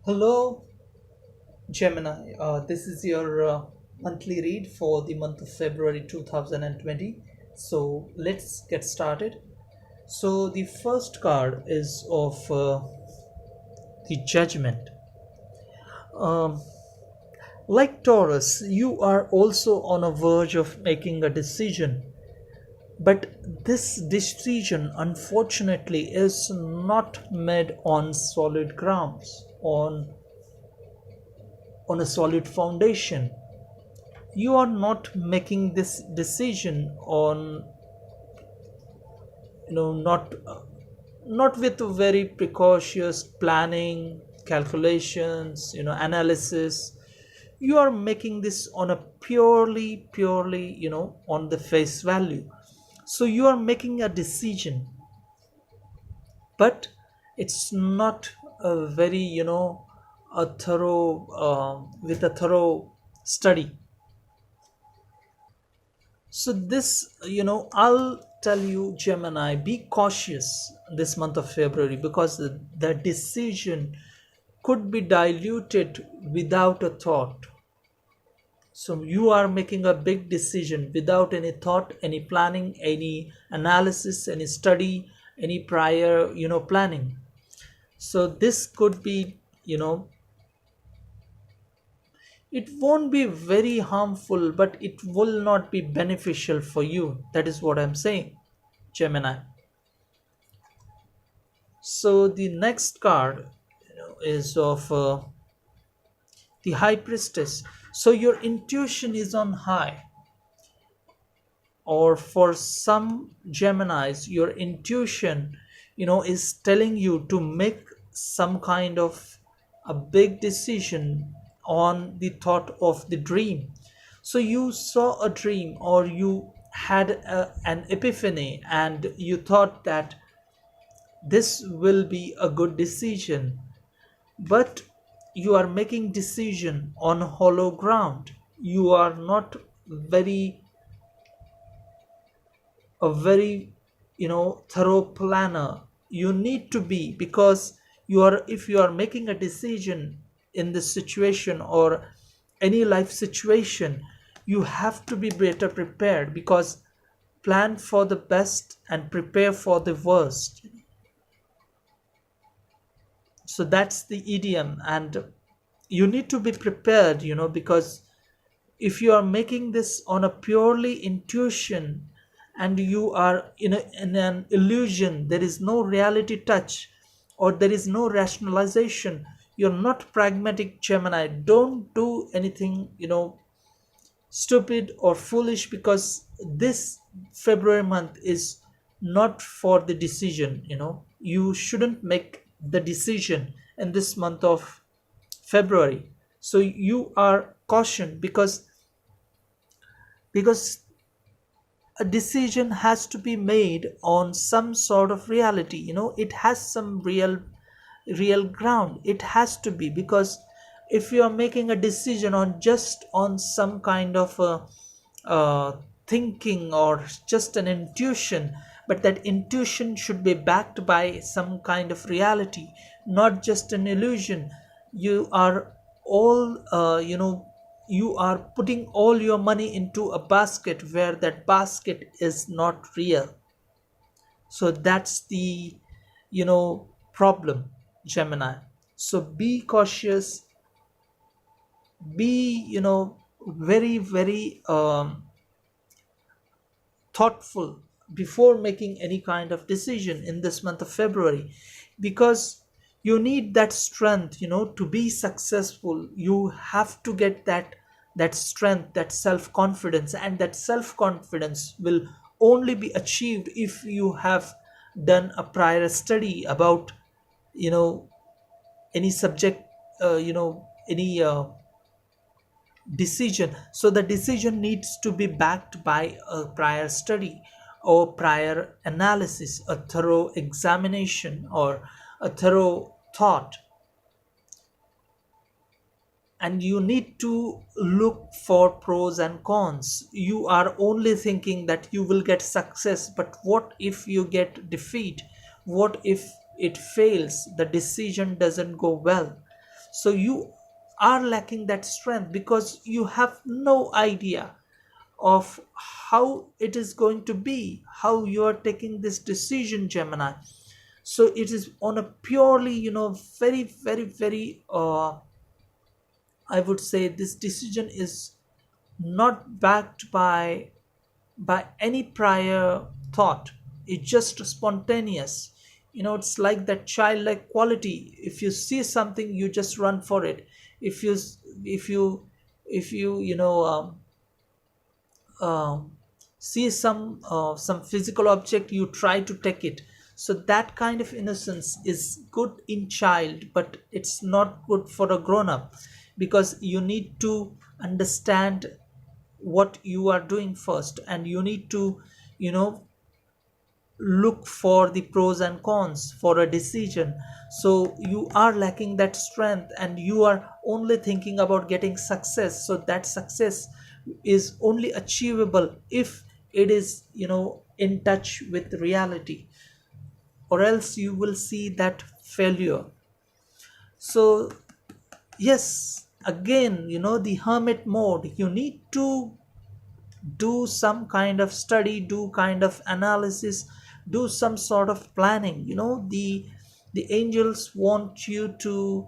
Hello, Gemini. This is your monthly read for the month of February 2020. So let's get started. So the first card is of the Judgment. Um, like Taurus, you are also on a verge of making a decision, but this decision, unfortunately, is not made on solid grounds, on a solid foundation. You are not making this decision on, not with very precautious planning, calculations, analysis. You are making this on a purely, on the face value. So you are making a decision, but it's not a very, a thorough with a thorough study. So this, I'll tell you, Gemini, be cautious this month of February, because the decision could be diluted without a thought. So you are making a big decision without any thought, any planning, any analysis, any study, any prior, planning. So this could be, it won't be very harmful, but it will not be beneficial for you. That is what I'm saying, Gemini. So the next card, is of the High Priestess. So your intuition is on high, or for some Geminis, your intuition, is telling you to make some kind of a big decision on the thought of the dream. So you saw a dream, or you had an epiphany, and you thought that this will be a good decision, but you are making decision on hollow ground. You are not very a very, thorough planner. You need to be, because you are, if you are making a decision in this situation or any life situation, you have to be better prepared, because plan for the best and prepare for the worst. So that's the idiom, and you need to be prepared, because if you are making this on a purely intuition, and you are in an illusion, there is no reality touch, or there is no rationalization, you're not pragmatic, Gemini. Don't do anything, stupid or foolish, because this February month is not for the decision. You shouldn't make the decision in this month of February. So you are cautioned, because a decision has to be made on some sort of reality. It has some real ground. It has to be, because if you are making a decision on just on some kind of thinking, or just an intuition, but that intuition should be backed by some kind of reality, not just an illusion. You are all, you are putting all your money into a basket where that basket is not real. So that's the, problem, Gemini. So be cautious, be, very thoughtful before making any kind of decision in this month of February, because you need that strength, to be successful. You have to get that strength, that self confidence, and that self confidence will only be achieved if you have done a prior study about, you know any subject, any decision. So the decision needs to be backed by a prior study, or prior analysis, a thorough examination, or a thorough thought. And you need to look for pros and cons. You are only thinking that you will get success, but what if you get defeat? What if it fails, the decision doesn't go well? So you are lacking that strength because you have no idea of how it is going to be, how you are taking this decision, Gemini. So it is on a purely, very, very, very, I would say this decision is not backed by any prior thought. It's just spontaneous. It's like that childlike quality. If you see something, you just run for it. If you if you if you you know um, see some physical object, you try to take it. So that kind of innocence is good in child, but it's not good for a grown up, because you need to understand what you are doing first, and you need to you know look for the pros and cons for a decision. So you are lacking that strength, and you are only thinking about getting success. So that success is only achievable if it is in touch with reality, or else you will see that failure. So yes, again, the hermit mode, you need to do some kind of study, do kind of analysis, do some sort of planning. The angels want you to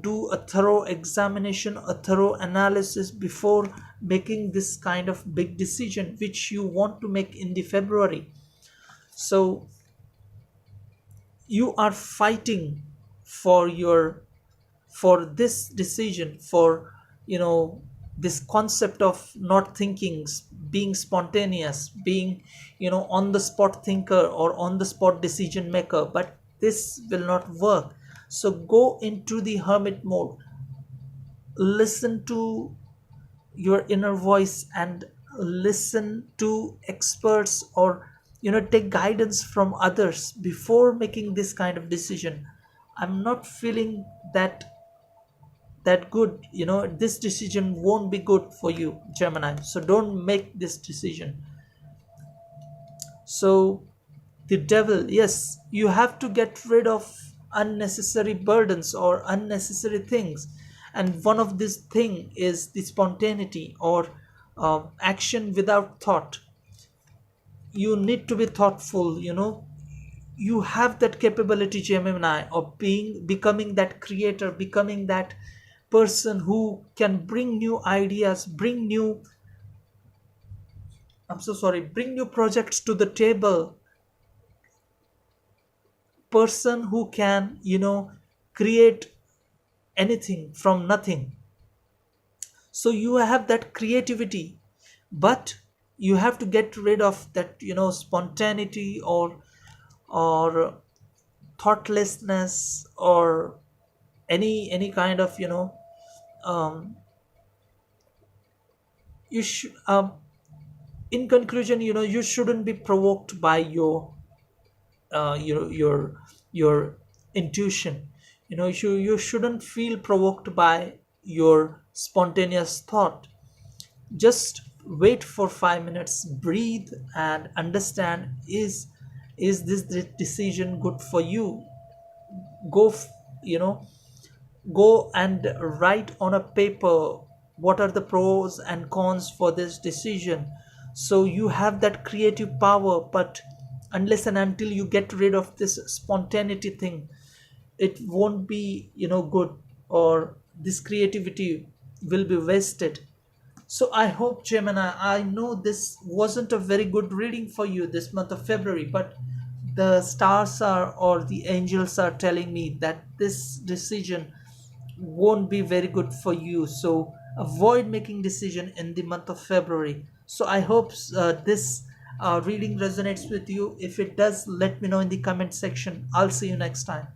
do a thorough examination, a thorough analysis before making this kind of big decision which you want to make in the February. So you are fighting for your for this decision, for this concept of not thinking, being spontaneous, being on the spot thinker or on the spot decision maker. But this will not work. So go into the hermit mode, listen to your inner voice, and listen to experts, or take guidance from others before making this kind of decision. I'm not feeling that good. This decision won't be good for you, Gemini, so don't make this decision. So the devil, yes, you have to get rid of unnecessary burdens or unnecessary things, and one of this thing is the spontaneity, or action without thought. You need to be thoughtful. You have that capability, Gemini, of becoming that creator, becoming that person who can bring new ideas, bring new projects to the table, person who can create anything from nothing. So you have that creativity, but you have to get rid of that spontaneity, or thoughtlessness, or any kind of um you should in conclusion, you shouldn't be provoked by your intuition. You shouldn't feel provoked by your spontaneous thought. Just wait for 5 minutes, breathe, and understand, is this decision good for you. Go f- you know go and write on a paper what are the pros and cons for this decision. So you have that creative power, but unless and until you get rid of this spontaneity thing, it won't be good, or this creativity will be wasted. So I hope, Gemini, I know this wasn't a very good reading for you this month of February, but the stars are, or the angels are telling me that this decision won't be very good for you. So avoid making decision in the month of February. So I hope this reading resonates with you. If it does, let me know in the comment section. I'll see you next time.